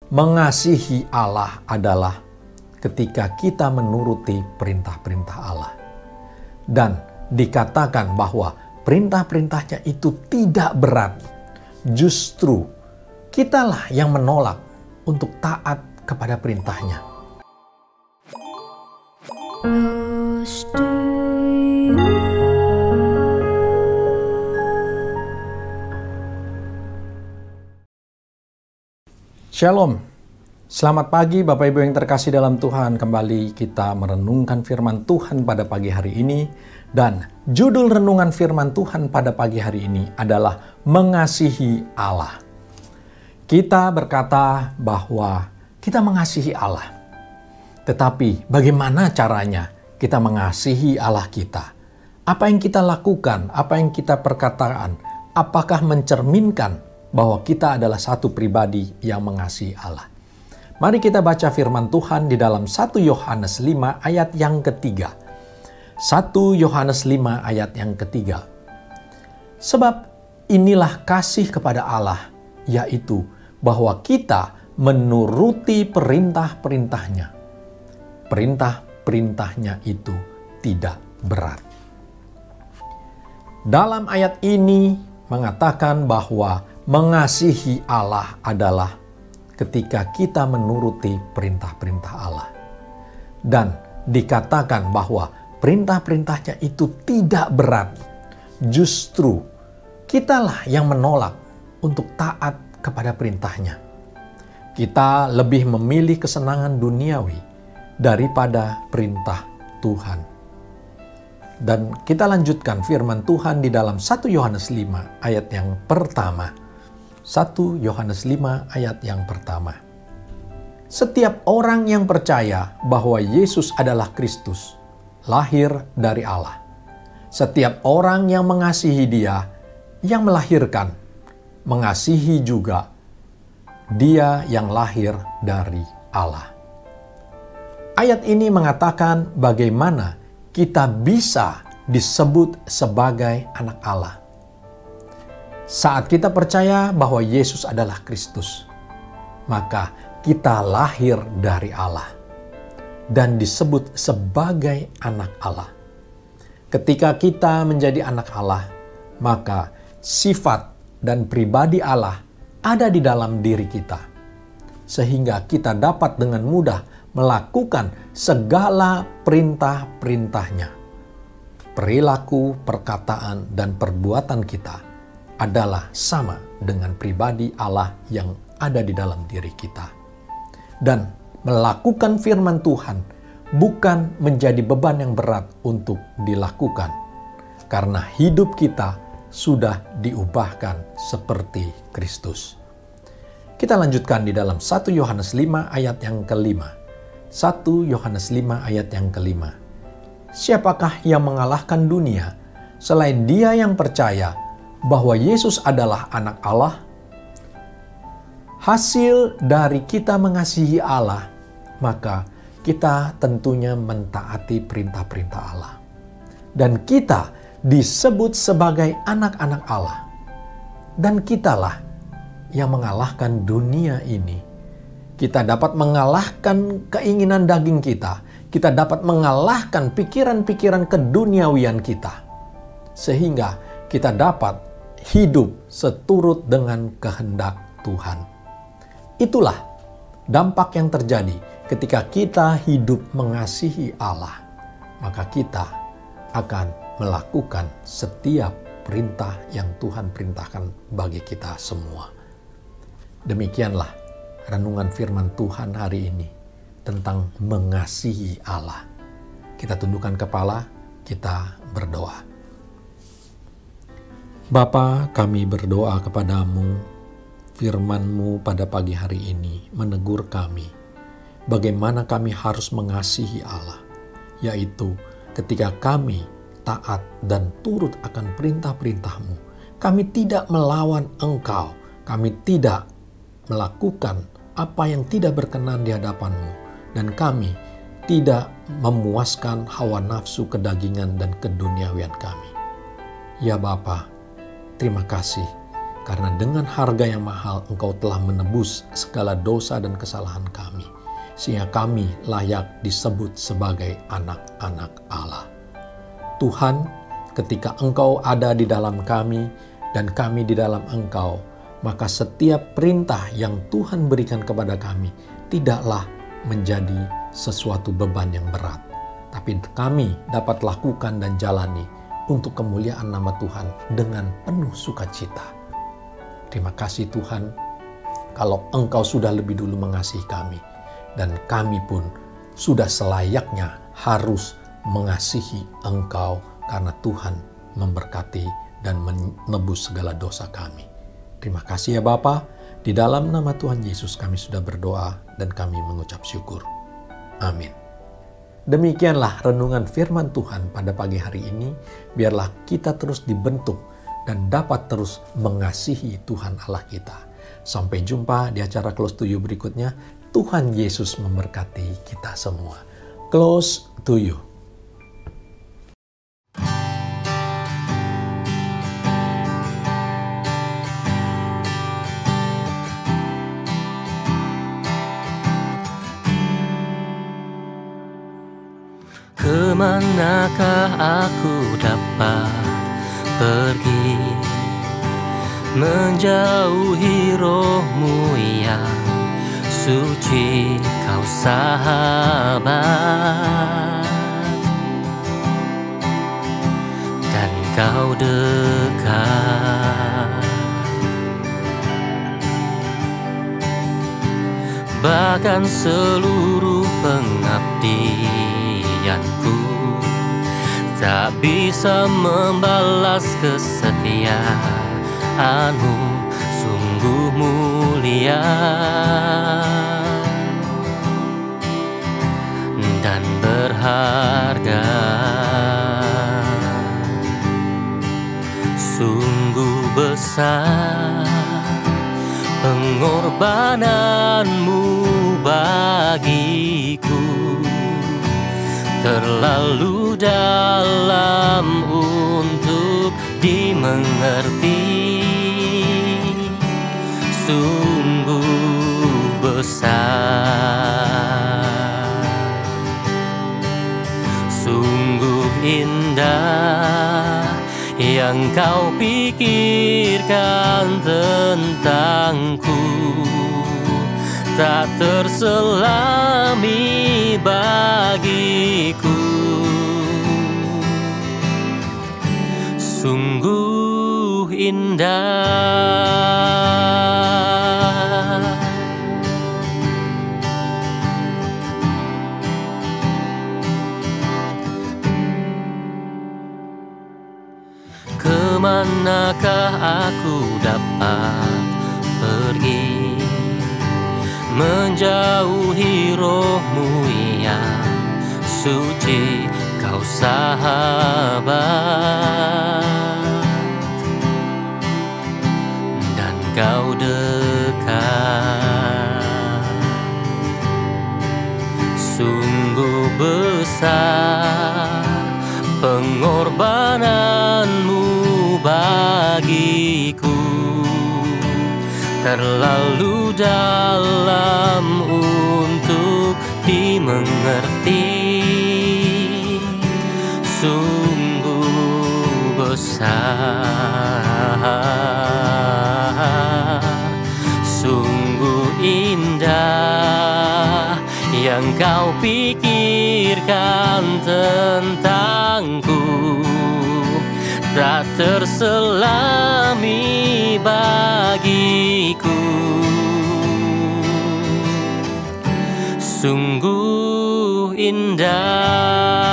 Mengasihi Allah adalah ketika kita menuruti perintah-perintah Allah. Dan dikatakan bahwa perintah-perintahnya itu tidak berat. Justru kitalah yang menolak untuk taat kepada perintahnya. Shalom, selamat pagi Bapak Ibu yang terkasih dalam Tuhan. Kembali kita merenungkan firman Tuhan pada pagi hari ini. Dan judul renungan firman Tuhan pada pagi hari ini adalah mengasihi Allah. Kita berkata bahwa kita mengasihi Allah. Tetapi bagaimana caranya kita mengasihi Allah kita? Apa yang kita lakukan? Apa yang kita perkataan? Apakah mencerminkan bahwa kita adalah satu pribadi yang mengasihi Allah? Mari kita baca firman Tuhan di dalam 1 Yohanes 5 ayat yang ketiga. 1 Yohanes 5 ayat yang ketiga. Sebab inilah kasih kepada Allah, yaitu bahwa kita menuruti perintah-perintahnya. Perintah-perintahnya itu tidak berat. Dalam ayat ini mengatakan bahwa mengasihi Allah adalah ketika kita menuruti perintah-perintah Allah. Dan dikatakan bahwa perintah-perintahnya itu tidak berat. Justru kitalah yang menolak untuk taat kepada perintahnya. Kita lebih memilih kesenangan duniawi daripada perintah Tuhan. Dan kita lanjutkan firman Tuhan di dalam 1 Yohanes 5 ayat yang pertama. 1 Yohanes 5 ayat yang pertama. Setiap orang yang percaya bahwa Yesus adalah Kristus, lahir dari Allah. Setiap orang yang mengasihi Dia, yang melahirkan, mengasihi juga Dia yang lahir dari Allah. Ayat ini mengatakan bagaimana kita bisa disebut sebagai anak Allah. Saat kita percaya bahwa Yesus adalah Kristus, maka kita lahir dari Allah dan disebut sebagai anak Allah. Ketika kita menjadi anak Allah, maka sifat dan pribadi Allah ada di dalam diri kita, sehingga kita dapat dengan mudah melakukan segala perintah-perintahnya. Perilaku, perkataan, dan perbuatan kita adalah sama dengan pribadi Allah yang ada di dalam diri kita. Dan melakukan firman Tuhan bukan menjadi beban yang berat untuk dilakukan, karena hidup kita sudah diubahkan seperti Kristus. Kita lanjutkan di dalam 1 Yohanes 5 ayat yang kelima. 1 Yohanes 5 ayat yang kelima. Siapakah yang mengalahkan dunia selain dia yang percaya bahwa Yesus adalah anak Allah? Hasil dari kita mengasihi Allah, maka kita tentunya mentaati perintah-perintah Allah. Dan kita disebut sebagai anak-anak Allah. Dan kitalah yang mengalahkan dunia ini. Kita dapat mengalahkan keinginan daging kita. Kita dapat mengalahkan pikiran-pikiran keduniawian kita. Sehingga kita dapat hidup seturut dengan kehendak Tuhan. Itulah dampak yang terjadi ketika kita hidup mengasihi Allah. Maka kita akan melakukan setiap perintah yang Tuhan perintahkan bagi kita semua. Demikianlah renungan firman Tuhan hari ini tentang mengasihi Allah. Kita tundukkan kepala, kita berdoa. Bapa, kami berdoa kepadamu, firman-Mu pada pagi hari ini menegur kami, bagaimana kami harus mengasihi Allah, yaitu ketika kami taat dan turut akan perintah-perintah-Mu. Kami tidak melawan Engkau, kami tidak melakukan apa yang tidak berkenan di hadapan-Mu, dan kami tidak memuaskan hawa nafsu kedagingan dan keduniawian kami. Ya Bapa, terima kasih karena dengan harga yang mahal Engkau telah menebus segala dosa dan kesalahan kami, sehingga kami layak disebut sebagai anak-anak Allah. Tuhan, ketika Engkau ada di dalam kami dan kami di dalam Engkau, maka setiap perintah yang Tuhan berikan kepada kami tidaklah menjadi sesuatu beban yang berat, tapi kami dapat lakukan dan jalani untuk kemuliaan nama Tuhan dengan penuh sukacita. Terima kasih Tuhan, kalau Engkau sudah lebih dulu mengasihi kami, dan kami pun sudah selayaknya harus mengasihi Engkau karena Tuhan memberkati dan menebus segala dosa kami. Terima kasih ya Bapa, di dalam nama Tuhan Yesus kami sudah berdoa dan kami mengucap syukur. Amin. Demikianlah renungan firman Tuhan pada pagi hari ini. Biarlah kita terus dibentuk dan dapat terus mengasihi Tuhan Allah kita. Sampai jumpa di acara Close to You berikutnya. Tuhan Yesus memberkati kita semua. Close to You. Kemanakah aku dapat pergi, menjauhi roh-Mu yang suci, Kau sahabat, dan Kau dekat. Bahkan seluruh pengabdianku tak bisa membalas kesetiaan-Mu, sungguh mulia dan berharga. Sungguh besar pengorbanan-Mu bagiku, terlalu dalam untuk dimengerti. Sungguh besar, sungguh indah yang Kau pikirkan tentangku, tak terselami bagiku. Sungguh indah. Kemanakah aku dapat pergi, menjauhi roh-Mu yang suci, Kau sahabat, dan Kau dekat. Sungguh besar pengorbanan-Mu bagiku, terlalu dalam untuk dimengerti. Sungguh besar, sungguh indah yang Kau pikirkan tentangku, tak terselami bagiku. Sungguh indah.